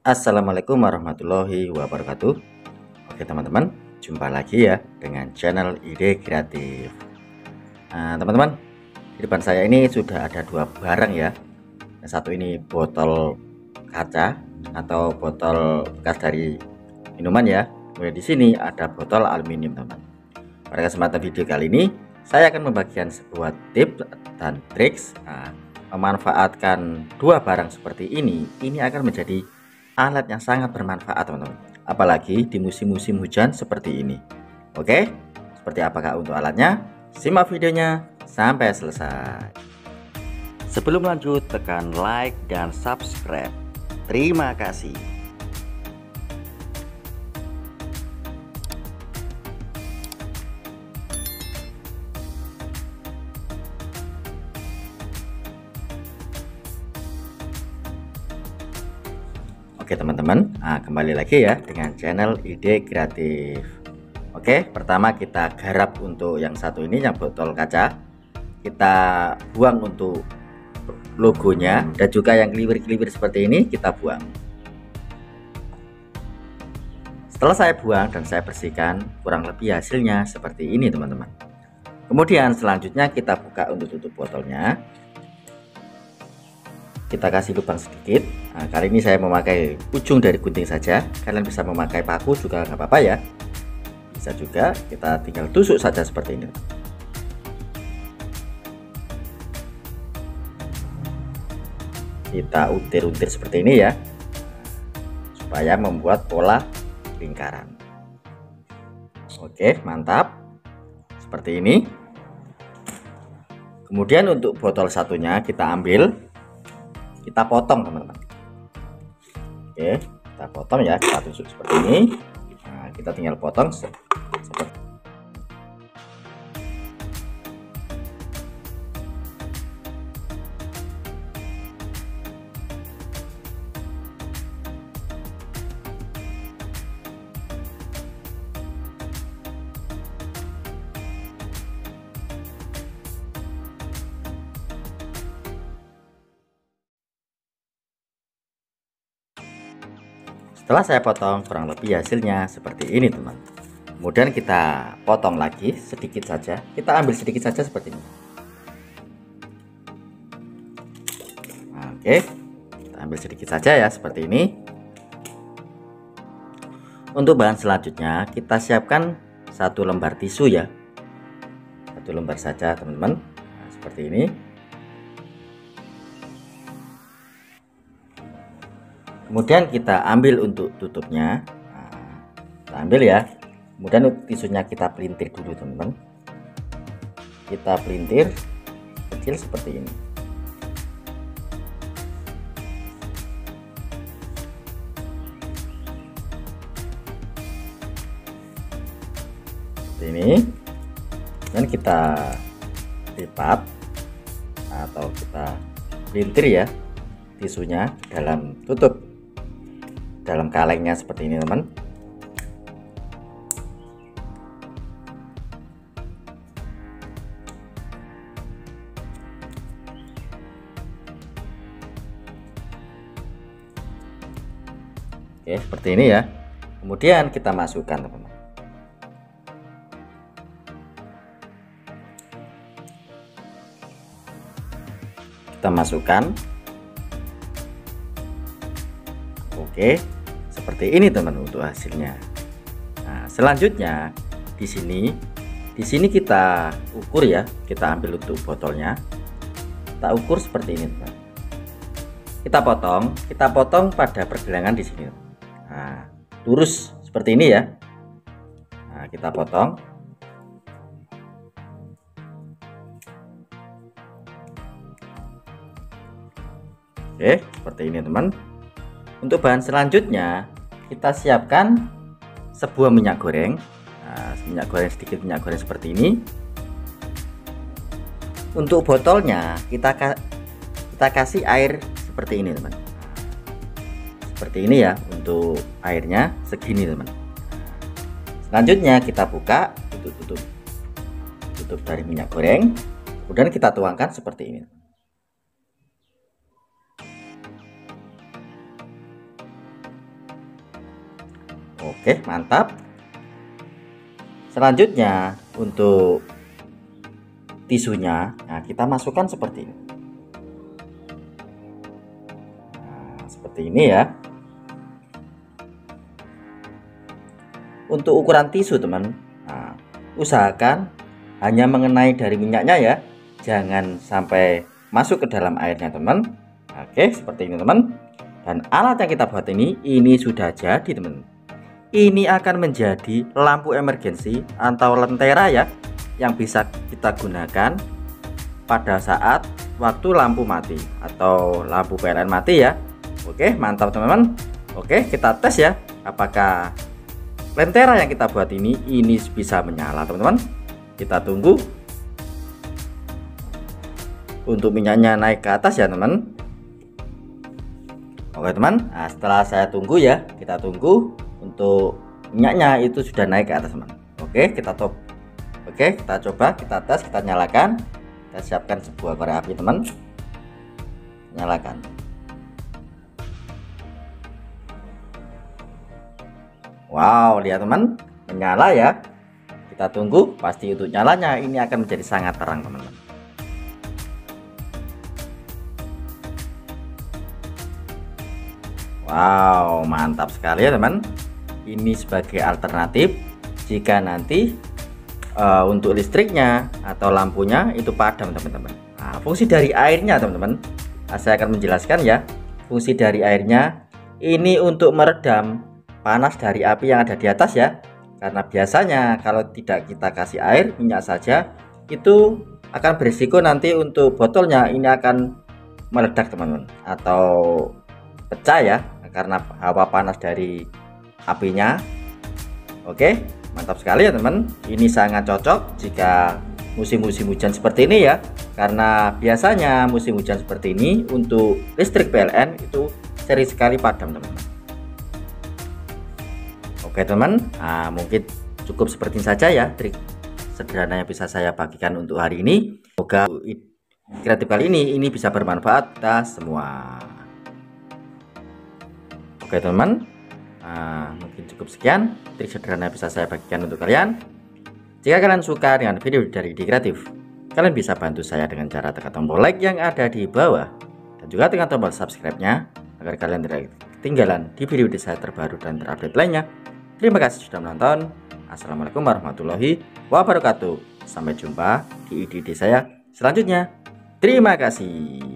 Assalamualaikum warahmatullahi wabarakatuh. Oke teman-teman, jumpa lagi ya dengan channel Ide Kreatif. Nah teman-teman, di depan saya ini sudah ada dua barang ya. Yang satu ini botol kaca atau botol bekas dari minuman ya. Kemudian di sini ada botol aluminium teman-teman. Pada kesempatan video kali ini saya akan membagikan sebuah tips dan triks memanfaatkan dua barang seperti ini akan menjadi alat yang sangat bermanfaat teman-teman, apalagi di musim-musim hujan seperti ini. Oke, seperti apakah untuk alatnya? Simak videonya sampai selesai. Sebelum lanjut, tekan like dan subscribe. Terima kasih. Oke teman-teman, kembali lagi ya dengan channel Ide Kreatif. Oke, pertama kita garap untuk yang satu ini, yang botol kaca. Kita buang untuk logonya, dan juga yang keliwir-keliwir seperti ini kita buang. Setelah saya buang dan saya bersihkan, kurang lebih hasilnya seperti ini teman-teman. Kemudian selanjutnya kita buka untuk tutup botolnya. Kita kasih lubang sedikit. Nah, kali ini saya memakai ujung dari gunting saja. Kalian bisa memakai paku juga nggak apa-apa ya. Bisa juga, kita tinggal tusuk saja seperti ini. Kita untir-untir seperti ini ya, supaya membuat pola lingkaran. Oke, mantap. Seperti ini. Kemudian untuk botol satunya kita ambil, kita potong teman-teman. Oke, kita potong ya, kita tusuk seperti ini. Nah, kita tinggal potong seperti. Setelah saya potong, kurang lebih hasilnya seperti ini teman. Kemudian kita potong lagi sedikit saja, kita ambil sedikit saja seperti ini. Nah, oke, kita ambil sedikit saja ya seperti ini. Untuk bahan selanjutnya kita siapkan satu lembar tisu ya, satu lembar saja teman-teman. Nah, seperti ini. Kemudian kita ambil untuk tutupnya. Nah, kita ambil ya. Kemudian tisunya kita pelintir dulu teman-teman. Kita pelintir kecil seperti ini. Seperti ini. Dan kita lipat atau kita pelintir ya tisunya dalam tutup, dalam kalengnya seperti ini teman. Oke, seperti ini ya. Kemudian kita masukkan teman-teman. Kita masukkan. Oke, seperti ini teman untuk hasilnya. Nah, selanjutnya di sini kita ukur ya, kita ambil untuk botolnya, kita ukur seperti ini teman. Kita potong pada pergelangan di sini. Nah, lurus seperti ini ya. Nah, kita potong. Oke, seperti ini teman. Untuk bahan selanjutnya kita siapkan sebuah minyak goreng. Nah, sedikit minyak goreng seperti ini. Untuk botolnya kita kasih air seperti ini teman. Seperti ini ya, untuk airnya segini teman. Selanjutnya kita buka tutup dari minyak goreng. Kemudian kita tuangkan seperti ini. Oke, mantap. Selanjutnya untuk tisunya, nah kita masukkan seperti ini. Nah, seperti ini ya. Untuk ukuran tisu teman, nah, usahakan hanya mengenai dari minyaknya ya, jangan sampai masuk ke dalam airnya teman. Oke, seperti ini teman. Dan alat yang kita buat ini sudah jadi teman. Ini akan menjadi lampu emergensi atau lentera ya, yang bisa kita gunakan pada saat waktu lampu mati atau lampu PLN mati ya. Oke, mantap teman-teman. Oke, kita tes ya, apakah lentera yang kita buat ini bisa menyala teman-teman. Kita tunggu untuk minyaknya naik ke atas ya teman. Oke teman, nah, setelah saya tunggu ya, kita tunggu untuk minyaknya itu sudah naik ke atas teman. Oke, kita coba, kita tes, kita nyalakan. Kita siapkan sebuah korek api teman, nyalakan. Wow, lihat teman, menyala ya. Kita tunggu, pasti untuk nyalanya ini akan menjadi sangat terang teman-teman. Wow, mantap sekali ya teman. Ini sebagai alternatif jika nanti untuk listriknya atau lampunya itu padam teman-teman. Nah, fungsi dari airnya teman-teman, saya akan menjelaskan ya. Fungsi dari airnya ini untuk meredam panas dari api yang ada di atas ya. Karena biasanya kalau tidak kita kasih air, minyak saja, itu akan berisiko nanti untuk botolnya ini akan meledak teman-teman, atau pecah ya, karena hawa panas dari apinya. Oke, mantap sekali ya teman. Ini sangat cocok jika musim-musim hujan seperti ini ya, karena biasanya musim hujan seperti ini untuk listrik PLN itu sering sekali padam teman-teman. Oke teman, nah, mungkin cukup seperti ini saja ya trik sederhana yang bisa saya bagikan untuk hari ini. Semoga kreatif kali ini bisa bermanfaat kita semua. Oke teman, mungkin cukup sekian trik sederhana bisa saya bagikan untuk kalian. Jika kalian suka dengan video dari Ide Kreatif, kalian bisa bantu saya dengan cara tekan tombol like yang ada di bawah dan juga tekan tombol subscribe-nya agar kalian tidak ketinggalan di video saya terbaru dan terupdate lainnya. Terima kasih sudah menonton. Assalamualaikum warahmatullahi wabarakatuh. Sampai jumpa di ide saya selanjutnya. Terima kasih.